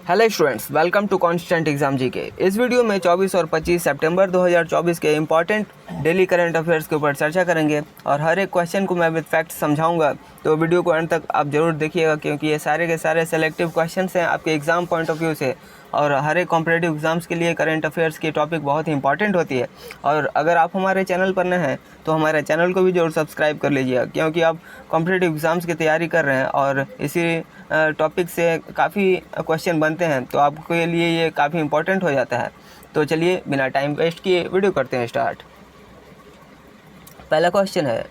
Hello students, welcome to constant exam GK. इस video में 24 और 25 सितंबर 2024 के इंपॉर्टेंट डेली करंट अफेयर्स के ऊपर चर्चा करेंगे और हर एक क्वेश्चन को मैं विद फैक्ट समझाऊंगा। तो वीडियो को अंत तक आप जरूर देखिएगा, क्योंकि ये सारे के सारे सेलेक्टिव क्वेश्चंस हैं आपके एग्जाम पॉइंट ऑफ व्यू से, और हर एक कॉम्पिटिटिव एग्जाम्स के लिए करंट अफेयर्स की टॉपिक बहुत ही इंपॉर्टेंट होती है। और अगर आप हमारे चैनल पर नए हैं तो हमारे चैनल को भी जरूर सब्सक्राइब कर लीजिएगा, क्योंकि आप कॉम्पिटिटिव एग्जाम्स की तैयारी कर रहे हैं और इसी टॉपिक से काफ़ी क्वेश्चन बनते हैं, तो आपके लिए ये काफ़ी इंपॉर्टेंट हो जाता है। तो चलिए बिना टाइम वेस्ट किए वीडियो करते हैं स्टार्ट। पहला क्वेश्चन है,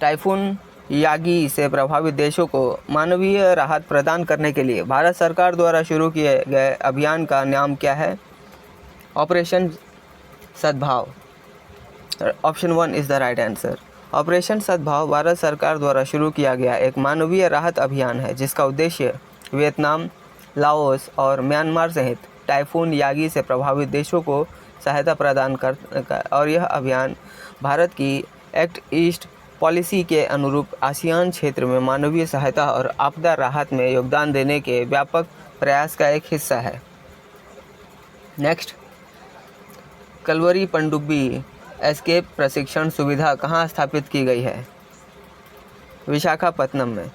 टाइफून यागी से प्रभावित देशों को मानवीय राहत प्रदान करने के लिए भारत सरकार द्वारा शुरू किए गए अभियान का नाम क्या है? ऑपरेशन सद्भाव। Option 1 is the right answer. Operation सद्भाव भारत सरकार द्वारा शुरू किया गया एक मानवीय राहत अभियान है, जिसका उद्देश्य वियतनाम, लाओस और म्यांमार सहित टाइफून यागी से प्रभावित देशों को सहायता प्रदान कर और यह अभियान भारत की एक्ट ईस्ट पॉलिसी के अनुरूप आसियान क्षेत्र में मानवीय सहायता और आपदा राहत में योगदान देने के व्यापक प्रयास का एक हिस्सा है। नेक्स्ट, कलवरी पनडुब्बी एस्केप प्रशिक्षण सुविधा कहाँ स्थापित की गई है? विशाखापत्तनम में।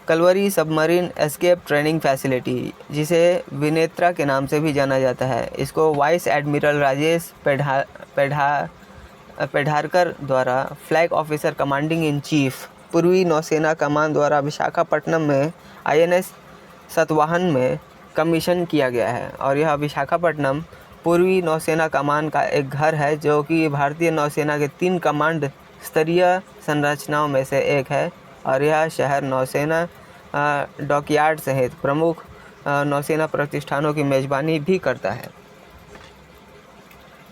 Kalvari submarine escape training facility, जिसे विनेत्रा के नाम से भी जाना जाता है, इसको वाइस एडमिरल राजेश पेढ़ारकर द्वारा flag officer commanding in chief पूर्वी नौसेना कमान द्वारा विशाखापट्टनम में INS सतवाहन में कमीशन किया गया है। और यह विशाखापट्टनम पूर्वी नौसेना कमान का एक घर है, जो कि भारतीय नौसेना के 3 कमांड स्तरीय संरचनाओं में से एक है, और यह शहर नौसेना डॉकयार्ड सहित प्रमुख नौसेना प्रतिष्ठानों की मेजबानी भी करता है।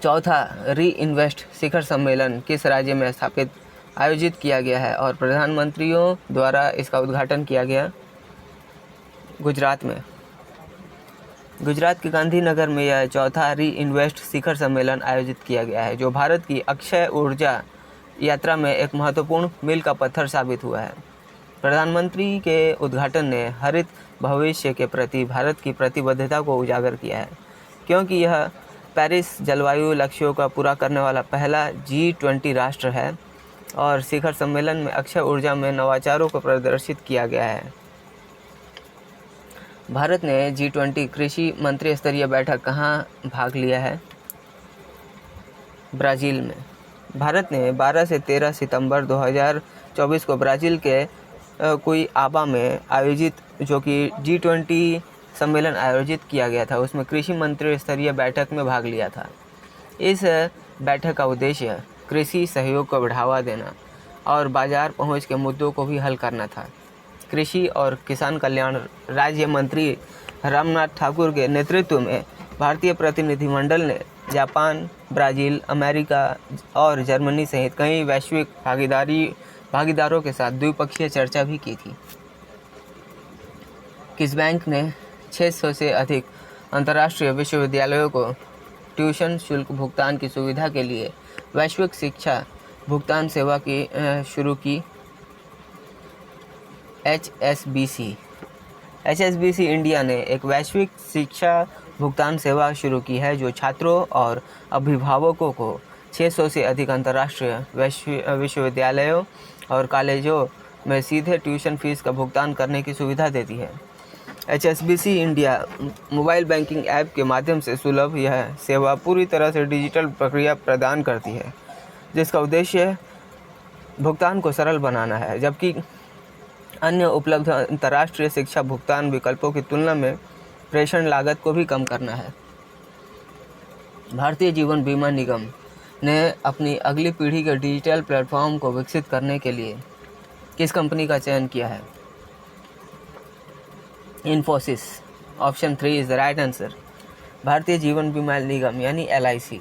चौथा, री इन्वेस्ट शिखर सम्मेलन किस राज्य में स्थापित आयोजित किया गया है और प्रधानमंत्रियों द्वारा इसका उद्घाटन किया गया? गुजरात में। गुजरात के गांधीनगर में यह चौथा री इन्वेस्ट शिखर सम्मेलन आयोजित किया गया है, जो भारत की अक्षय ऊर्जा यात्रा में एक महत्वपूर्ण मील का पत्थर साबित हुआ है। प्रधानमंत्री के उद्घाटन ने हरित भविष्य के प्रति भारत की प्रतिबद्धता को उजागर किया है, क्योंकि यह पेरिस जलवायु लक्ष्यों का पूरा करने वाला पहला G20 राष्ट्र है, और शिखर सम्मेलन में अक्षय ऊर्जा में नवाचारों को प्रदर्शित किया गया है। भारत ने G20 कृषि मंत्री स्तरीय बैठक कहाँ भाग लिया है? ब्राज़ील में। भारत ने 12 से 13 सितंबर 2024 को ब्राज़ील के कुइआबा में आयोजित जो कि G20 सम्मेलन आयोजित किया गया था, उसमें कृषि मंत्री स्तरीय बैठक में भाग लिया था। इस बैठक का उद्देश्य कृषि सहयोग को बढ़ावा देना और बाजार पहुंच के मुद्दों को भी हल करना था। कृषि और किसान कल्याण राज्य मंत्री रामनाथ ठाकुर के नेतृत्व में भारतीय प्रतिनिधिमंडल ने जापान, ब्राज़ील, अमेरिका और जर्मनी सहित कई वैश्विक भागीदारों के साथ द्विपक्षीय चर्चा भी की थी। किस बैंक ने 600 से अधिक अंतर्राष्ट्रीय विश्वविद्यालयों को ट्यूशन शुल्क भुगतान की सुविधा के लिए वैश्विक शिक्षा भुगतान सेवा की शुरू की? HSBC इंडिया ने एक वैश्विक शिक्षा भुगतान सेवा शुरू की है, जो छात्रों और अभिभावकों को 600 से अधिक अंतर्राष्ट्रीय विश्वविद्यालयों और कॉलेजों में सीधे ट्यूशन फीस का भुगतान करने की सुविधा देती है। HSBC India mobile banking app के माध्यम से सुलभ यह सेवा पूरी तरह से डिजिटल प्रक्रिया प्रदान करती है, जिसका उद्देश्य भुगतान को सरल बनाना है, जबकि अन्य उपलब्ध अंतर्राष्ट्रीय शिक्षा भुगतान विकल्पों की तुलना में प्रेषण लागत को भी कम करना है। भारतीय जीवन बीमा निगम ने अपनी अगली पीढ़ी के डिजिटल प्लेटफॉर्म को विकसित करने के लिए किस कंपनी का चयन किया है? Infosys. Option 3 is the right answer. Bharatiya Jeevan बीमा निगम यानी LIC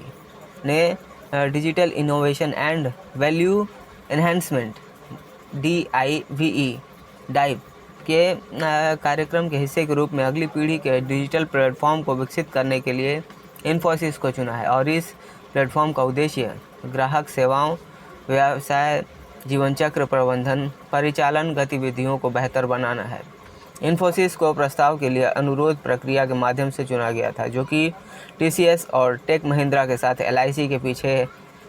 ने digital innovation and value enhancement DIVE के कार्यक्रम के हिस्से के रूप में अगली पीढ़ी के डिजिटल प्लेटफॉर्म को विकसित करने के लिए इन्फोसिस को चुना है, और इस प्लेटफॉर्म का उद्देश्य ग्राहक सेवाओं, व्यवसाय जीवन चक्र प्रबंधन, परिचालन गतिविधियों को बेहतर बनाना है। इन्फोसिस को प्रस्ताव के लिए अनुरोध प्रक्रिया के माध्यम से चुना गया था, जो कि टीसीएस और टेक महिंद्रा के साथ एलआईसी के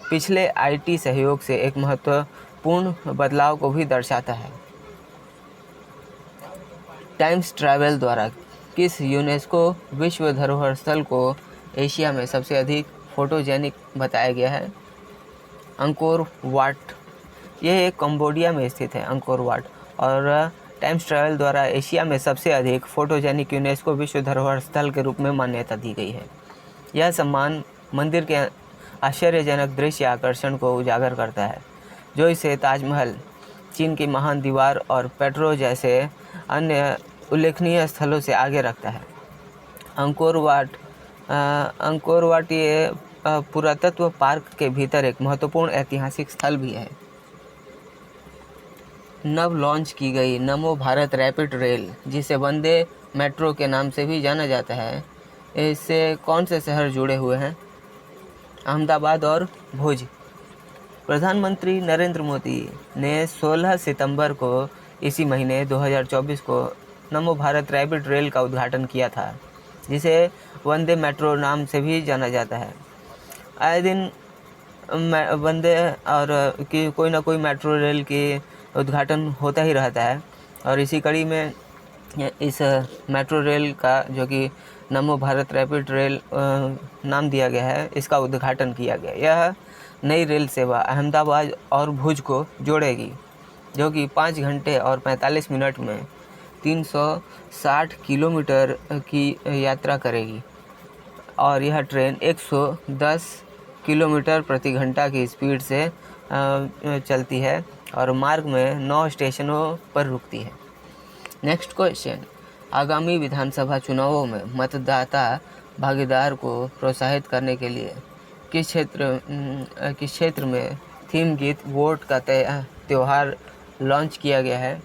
पिछले आईटी सहयोग से एक महत्वपूर्ण बदलाव को भी दर्शाता है। टाइम्स ट्रैवल द्वारा किस यूनेस्को विश्व धरोहर स्थल को एशिया में सबसे अधिक फोटोजेनिक बताया गया है? Angkor Wat. यह कंबोडिया में स्थित है, अंकोर वाट। और टाइम्स ट्रैवल द्वारा एशिया में सबसे अधिक फोटोजेनिक यूनेस्को विश्व धरोहर स्थल के रूप में मान्यता दी गई है। यह सम्मान मंदिर के आश्चर्यजनक दृश्य आकर्षण को उजागर करता है, जो इसे ताजमहल, चीन की महान दीवार और पेट्रो जैसे अन्य उल्लेखनीय स्थलों से आगे रखता है। अंकोर वाट ये पुरातत्व पार्क के भीतर एक महत्वपूर्ण ऐतिहासिक स्थल भी है। नव लॉन्च की गई नमो भारत रैपिड रेल, जिसे वंदे मेट्रो के नाम से भी जाना जाता है, इससे कौन से शहर जुड़े हुए हैं? अहमदाबाद और भुज। प्रधानमंत्री नरेंद्र मोदी ने 16 सितंबर को इसी महीने 2024 को नमो भारत रैपिड रेल का उद्घाटन किया था, जिसे वंदे मेट्रो नाम से भी जाना जाता है। आए दिन वंदे और कि कोई ना कोई मेट्रो रेल की उद्घाटन होता ही रहता है, और इसी कड़ी में इस मेट्रो रेल का, जो कि नमो भारत रैपिड रेल नाम दिया गया है, इसका उद्घाटन किया गया। यह नई रेल सेवा अहमदाबाद और भुज को जोड़ेगी, जो कि 5 घंटे और 45 मिनट में 360 किलोमीटर की यात्रा करेगी। और यह ट्रेन 110 किलोमीटर प्रति घंटा की स्पीड से चलती है और मार्ग में 9 स्टेशनों पर रुकती है। नेक्स्ट क्वेश्चन, आगामी विधानसभा चुनावों में मतदाता भागीदार को प्रोत्साहित करने के लिए किस क्षेत्र में थीम गीत वोट का त्यौहार लॉन्च किया गया है?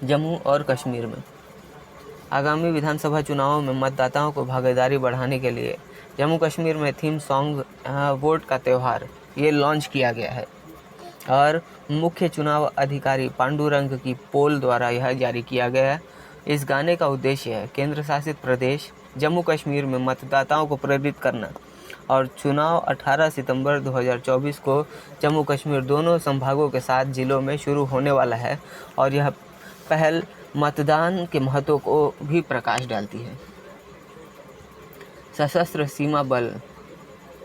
जम्मू और कश्मीर में। आगामी विधानसभा चुनावों में मतदाताओं को भागीदारी बढ़ाने के लिए जम्मू कश्मीर में थीम सॉन्ग वोट का त्यौहार ये लॉन्च किया गया है, और मुख्य चुनाव अधिकारी पांडुरंग की पोल द्वारा यह जारी किया गया है। इस गाने का उद्देश्य है केंद्र शासित प्रदेश जम्मू कश्मीर में मतदाताओं को प्रेरित करना, और चुनाव 18 सितंबर 2024 को जम्मू कश्मीर दोनों संभागों के 7 जिलों में शुरू होने वाला है, और यह पहल मतदान के महत्व को भी प्रकाश डालती है। सशस्त्र सीमा बल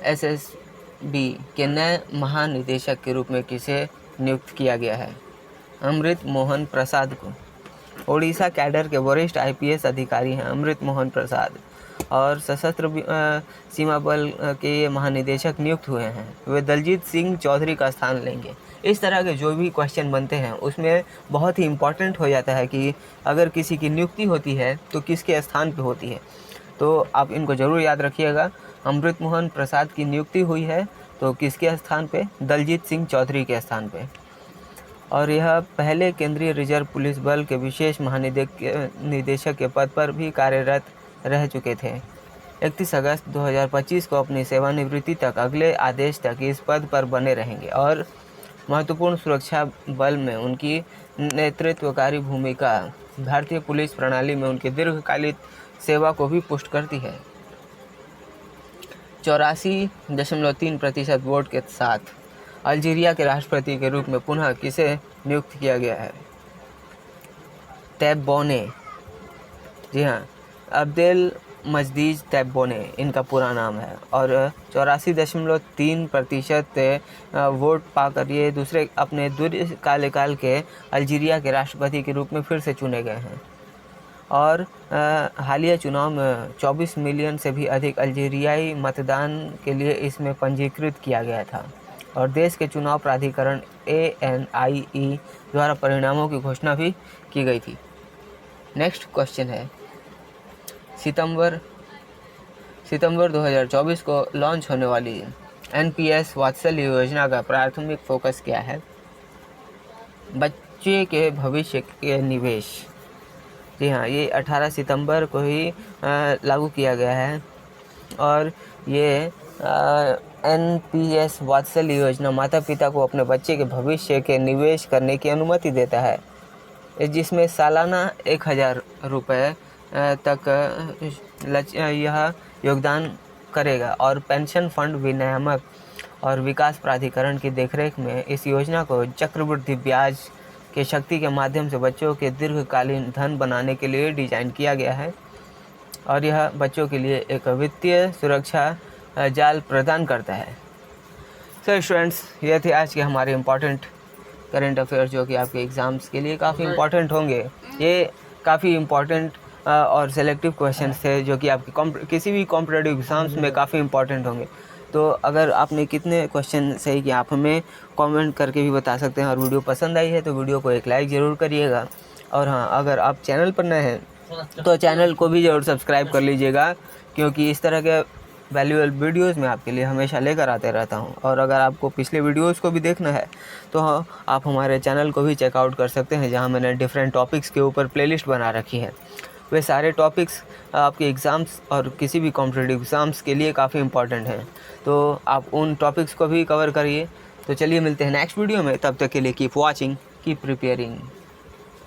एसएसबी के नए महानिदेशक के रूप में किसे नियुक्त किया गया है? अमृत मोहन प्रसाद को। ओडिशा कैडर के वरिष्ठ आईपीएस अधिकारी हैं अमृत मोहन प्रसाद, और सशस्त्र सीमा बल के महानिदेशक नियुक्त हुए हैं। वे दलजीत सिंह चौधरी का स्थान लेंगे। इस तरह के जो भी क्वेश्चन बनते हैं उसमें बहुत ही इम्पॉर्टेंट हो जाता है कि अगर किसी की नियुक्ति होती है तो किसके स्थान पे होती है। तो आप इनको ज़रूर याद रखिएगा। अमृत मोहन प्रसाद की नियुक्ति हुई है तो किसके स्थान पे? दलजीत सिंह चौधरी के स्थान पे। और यह पहले केंद्रीय रिजर्व पुलिस बल के विशेष महानिदेशक के पद पर भी कार्यरत रह चुके थे। 31 अगस्त 2025 को अपनी सेवानिवृत्ति तक अगले आदेश तक इस पद पर बने रहेंगे, और महत्वपूर्ण सुरक्षा बल में उनकी नेतृत्वकारी भूमिका भारतीय पुलिस प्रणाली में उनकी दीर्घकालिक सेवा को भी पुष्ट करती है। 84.3% वोट के साथ अल्जीरिया के राष्ट्रपति के रूप में पुनः किसे नियुक्त किया गया है? तैब्बोने। जी हाँ, अब्देल मजदीज तैब्बोने इनका पूरा नाम है, और 84.3% वोट पाकर ये दूसरे अपने दीर्घकाल के अल्जीरिया के राष्ट्रपति के रूप में फिर से चुने गए हैं। और हालिया चुनाव में 24 मिलियन से भी अधिक अल्जीरियाई मतदान के लिए इसमें पंजीकृत किया गया था, और देश के चुनाव प्राधिकरण ANIE द्वारा परिणामों की घोषणा भी की गई थी। नेक्स्ट क्वेश्चन है, सितंबर 2024 को लॉन्च होने वाली NPS वात्सल्य योजना का प्राथमिक फोकस क्या है? बच्चे के भविष्य के निवेश। जी हाँ, ये 18 सितंबर को ही लागू किया गया है, और ये NPS वात्सल्य योजना माता पिता को अपने बच्चे के भविष्य के निवेश करने की अनुमति देता है। जिसमें सालाना 1000 रुपये तक यह योगदान करेगा। और पेंशन फंड विनियामक और विकास प्राधिकरण की देखरेख में इस योजना को चक्रवृद्धि ब्याज की शक्ति के माध्यम से बच्चों के दीर्घकालीन धन बनाने के लिए डिज़ाइन किया गया है और यह बच्चों के लिए एक वित्तीय सुरक्षा जाल प्रदान करता है। सो स्टूडेंट्स, ये थे आज के हमारे इम्पॉर्टेंट करंट अफेयर्स जो कि आपके एग्ज़ाम्स के लिए काफ़ी इम्पॉर्टेंट होंगे। ये काफ़ी इम्पॉर्टेंट और सेलेक्टिव क्वेश्चंस थे जो कि आपके किसी भी कॉम्पिटिटिव एग्ज़ाम्स में काफ़ी इम्पॉर्टेंट होंगे। तो अगर आपने कितने क्वेश्चन सही किया आप हमें कमेंट करके भी बता सकते हैं। और वीडियो पसंद आई है तो वीडियो को एक लाइक ज़रूर करिएगा। और हाँ, अगर आप चैनल पर नए हैं तो चैनल को भी ज़रूर सब्सक्राइब कर लीजिएगा, क्योंकि इस तरह के वैल्यूएबल वीडियोस मैं आपके लिए हमेशा लेकर आते रहता हूं। और अगर आपको पिछले वीडियोस को भी देखना है तो हाँ, आप हमारे चैनल को भी चेकआउट कर सकते हैं, जहां मैंने डिफरेंट टॉपिक्स के ऊपर प्लेलिस्ट बना रखी है। वे सारे टॉपिक्स आपके एग्ज़ाम्स और किसी भी कॉम्पिटिटिव एग्ज़ाम्स के लिए काफ़ी इंपॉर्टेंट हैं, तो आप उन टॉपिक्स को भी कवर करिए। तो चलिए मिलते हैं नेक्स्ट वीडियो में, तब तक के लिए कीप वॉचिंग, कीप प्रिपेयरिंग।